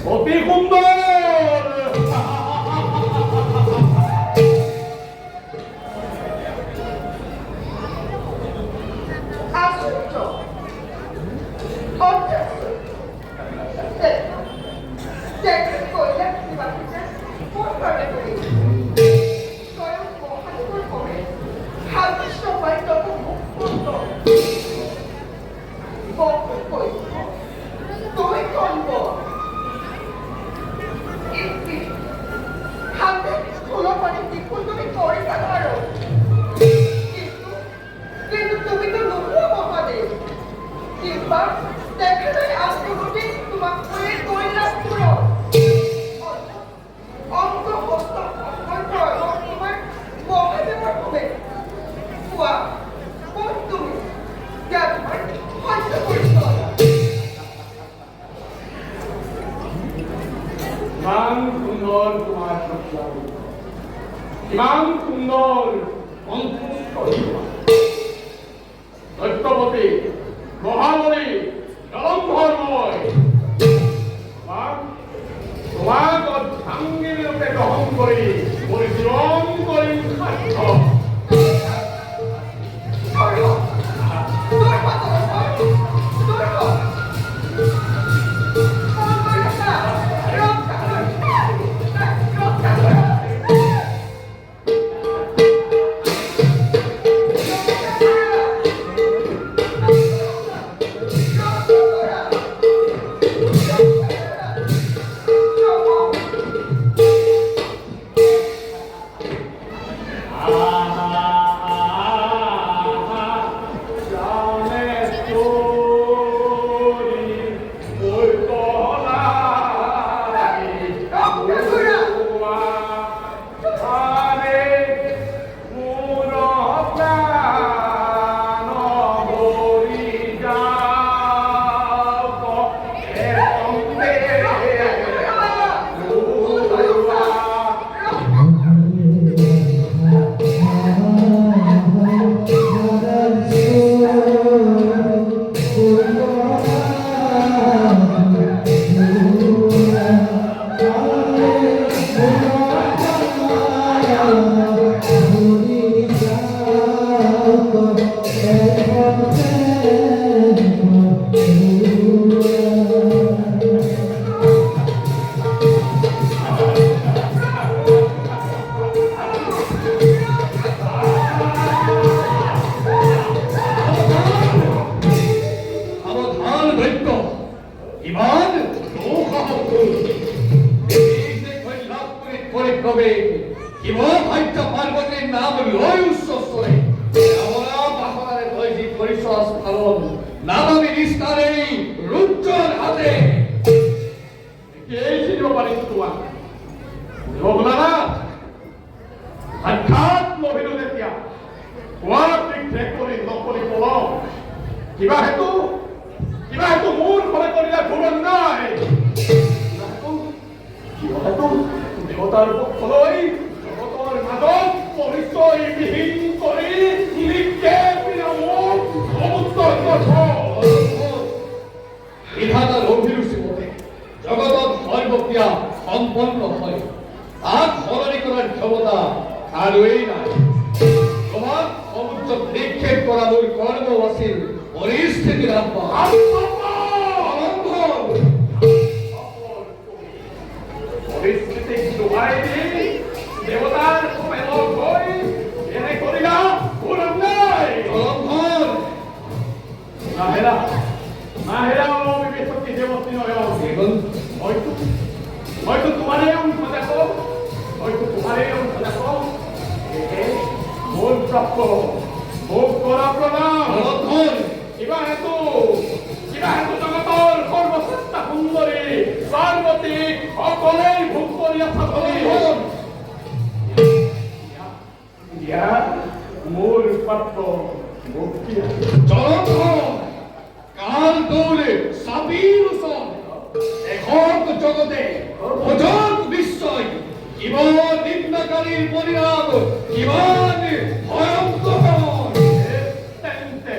অতি সুন্দর। দৈত্যপতি মহাবলী জলন্ধরময় তোমাক অর্ধাঙ্গী রূপে গ্রহণ করি পরিশ্রম করি সাধ্য কিবা হেতু মোৰ ঘৰে কৰিলে ভুল নাই দেৱতাৰ পক্ষলৈ জগতৰ মাজত পৰিচয়বিহীন কৰি বিধাতাৰ অভিৰুচি মতে জগতত সৰ্বক্ৰিয়া সম্পন্ন হয় তাক সলনি কৰাৰ ক্ষমতা কাৰোৱেই নাই তোমাক সমুদ্ৰত নিক্ষেপ কৰা মোৰ কৰ্ম আছিল পৰিস্থিতিৰ পৰিস্থিতিক ডুবাই দি দেৱতাৰ সমেলত হৈ এনে কৰিলা ভুল নাই নাহেৰা বিবেচকি দেৱতী নয় হয়তো তোমাৰেই অংশ দেখো মোৰ প্ৰাপ্য মোক কৰা প্ৰণাম কিবা হেতু জগতৰ সৰ্বশ্ৰেষ্ঠ সুন্দৰী পাৰ্বতী সকলেই ভোগ কৰি আছা মোৰ প্ৰাপ্য মুক্তি কাল দৌলে সাবির ওচন একক জগতে অজত বিশ্বই কিমান নিম্নকারীর পরিণাম কিমান ভয়ঙ্কর তেন্তে